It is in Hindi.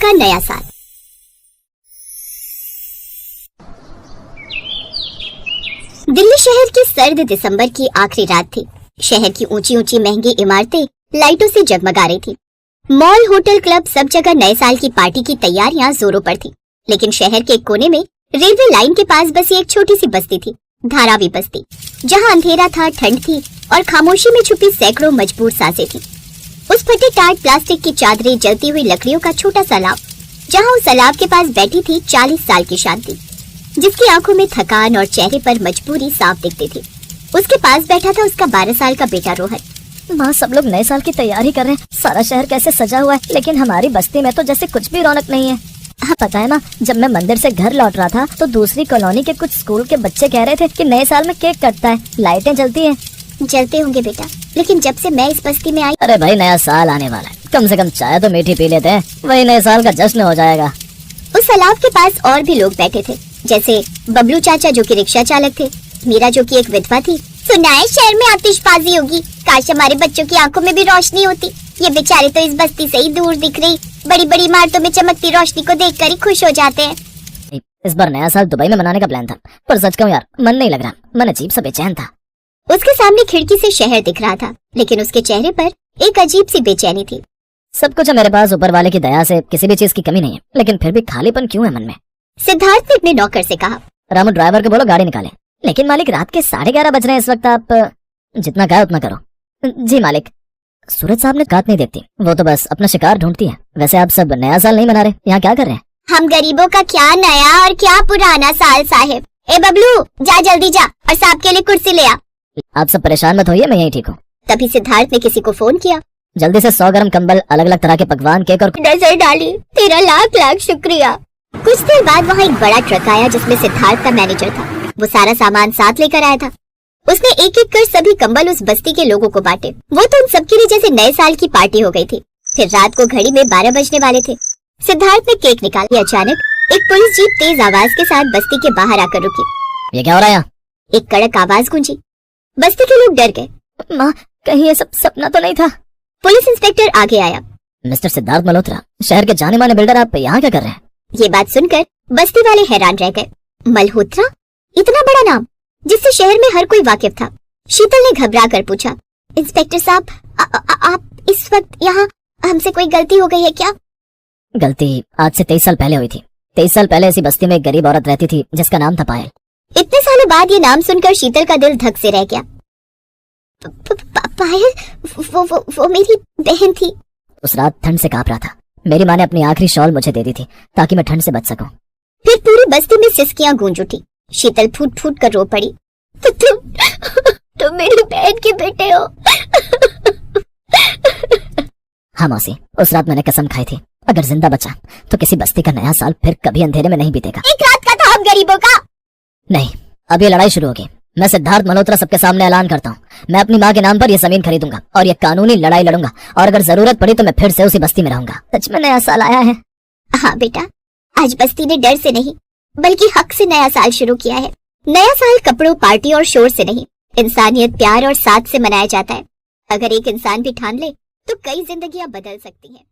का नया साल। दिल्ली शहर की सर्द दिसंबर की आखिरी रात थी। शहर की ऊंची ऊंची महंगी इमारतें लाइटों से जगमगा रही थी। मॉल, होटल, क्लब, सब जगह नए साल की पार्टी की तैयारियां जोरों पर थी। लेकिन शहर के एक कोने में रेलवे लाइन के पास बसी एक छोटी सी बस्ती थी, धारावी बस्ती, जहां अंधेरा था, ठंड थी और खामोशी में छुपी सैकड़ों मजबूर सांसें थी। उस फटे टाट प्लास्टिक की चादरें, जलती हुई लकड़ियों का छोटा सा अलाव, जहां उस अलाव के पास बैठी थी 40 साल की शांति, जिसकी आंखों में थकान और चेहरे पर मजबूरी साफ दिखती थी। उसके पास बैठा था उसका 12 साल का बेटा रोहन। माँ, सब लोग नए साल की तैयारी कर रहे हैं, सारा शहर कैसे सजा हुआ है, लेकिन हमारी बस्ती में तो जैसे कुछ भी रौनक नहीं है। हाँ, पता है माँ, जब मैं मंदिर से घर लौट रहा था तो दूसरी कॉलोनी के कुछ स्कूल के बच्चे कह रहे थे कि नए साल में केक कटता है, लाइटें जलती हैं। जलते होंगे बेटा, लेकिन जब से मैं इस बस्ती में आई। अरे भाई, नया साल आने वाला है, कम से कम चाय तो मीठी पी लेते हैं, वही नए साल का जश्न हो जाएगा। उस अलाव के पास और भी लोग बैठे थे, जैसे बबलू चाचा जो कि रिक्शा चालक थे, मीरा जो कि एक विधवा थी। सुना है शहर में आतिशबाजी होगी, काश हमारे बच्चों की आंखों में भी रोशनी होती। ये बेचारे तो इस बस्ती से ही दूर दिख रही, बड़ी बड़ी इमारतों में चमकती रोशनी को देखकर ही खुश हो जाते हैं। इस बार नया साल दुबई में मनाने का प्लान था, पर सच कहूं यार, मन नहीं लग रहा, मन अजीब सा बेचैन था। उसके सामने खिड़की से शहर दिख रहा था, लेकिन उसके चेहरे पर एक अजीब सी बेचैनी थी। सब कुछ है मेरे पास, ऊपर वाले की दया से किसी भी चीज की कमी नहीं है, लेकिन फिर भी खालीपन क्यों है मन में। सिद्धार्थ ने अपने नौकर से कहा, रामू, ड्राइवर को बोलो गाड़ी निकाले। लेकिन मालिक, रात के 11:30 बज रहे हैं इस वक्त, आप जितना कहा उतना करो। जी मालिक। सूरज साहब ने काट नहीं देखती, वो तो बस अपना शिकार ढूंढती है। वैसे आप सब नया साल नहीं मना रहे, यहाँ क्या कर रहे हैं? हम गरीबों का क्या नया और क्या पुराना साल साहिब। ए बबलू, जा जल्दी जा और साहब के लिए कुर्सी ले आ। आप सब परेशान मत होइए, मैं यही ठीक हूँ। तभी सिद्धार्थ ने किसी को फोन किया। जल्दी से 100 गरम कंबल, अलग अलग तरह के पकवान, केक और नजर डाली, तेरा लाख लाख शुक्रिया। कुछ देर बाद वहाँ एक बड़ा ट्रक आया जिसमें सिद्धार्थ का मैनेजर था। वो सारा सामान साथ लेकर आया था। उसने एक एक कर सभी कंबल उस बस्ती के लोगों को बांटे। वो तो उन सबके लिए जैसे नए साल की पार्टी हो गई थी। फिर रात को घड़ी में 12 बजने वाले थे। सिद्धार्थ ने केक निकाली। अचानक एक पुलिस जीप तेज आवाज के साथ बस्ती के बाहर आकर रुकी। ये क्या हो रहा है यहाँ? एक कड़क आवाज गूंजी। बस्ती के लोग डर गए। माँ, कहीं ये सब सपना तो नहीं था? पुलिस इंस्पेक्टर आगे आया। मिस्टर सिद्धार्थ मल्होत्रा, शहर के जाने माने बिल्डर, आप यहाँ क्या कर रहे हैं? ये बात सुनकर बस्ती वाले हैरान रह गए। मल्होत्रा, इतना बड़ा नाम जिससे शहर में हर कोई वाकिफ था। शीतल ने घबरा कर पूछा, इंस्पेक्टर साहब, आप इस वक्त यहाँ, हमसे कोई गलती हो गई है क्या? गलती आज से 23 साल पहले हुई थी। 23 साल पहले इसी बस्ती में एक गरीब औरत रहती थी जिसका नाम था पायल। इतने सालों बाद ये नाम सुनकर शीतल का दिल धक से रह गया। पायल, वो मेरी बहन थी। उस रात ठंड से कांप रहा था। मेरी माँ ने अपनी आखिरी शॉल मुझे दे दी थी ताकि मैं ठंड से बच सकूं। फिर पूरी बस्ती में सिसकियां गूंज उठी। शीतल फूट फूट कर रो पड़ी। तुम मेरी बहन के बेटे हो। हाँ मौसी, उस रात मैंने कसम खाई थी, अगर जिंदा बचा तो किसी बस्ती का नया साल फिर कभी अंधेरे में नहीं बीतेगा। एक रात का था हम गरीबों का। नहीं, अब ये लड़ाई शुरू होगी। मैं सिद्धार्थ मल्होत्रा सबके सामने ऐलान करता हूँ, मैं अपनी माँ के नाम पर ये जमीन खरीदूंगा और ये कानूनी लड़ाई लड़ूंगा, और अगर जरूरत पड़ी तो मैं फिर से उसी बस्ती में रहूंगा। सच में नया साल आया है। हाँ बेटा, आज बस्ती ने डर से नहीं बल्कि हक से नया साल शुरू किया है। नया साल कपड़ों, पार्टी और शोर से नहीं, इंसानियत, प्यार और साथ से मनाया जाता है। अगर एक इंसान भी ठान ले तो कई जिंदगियां बदल सकती हैं।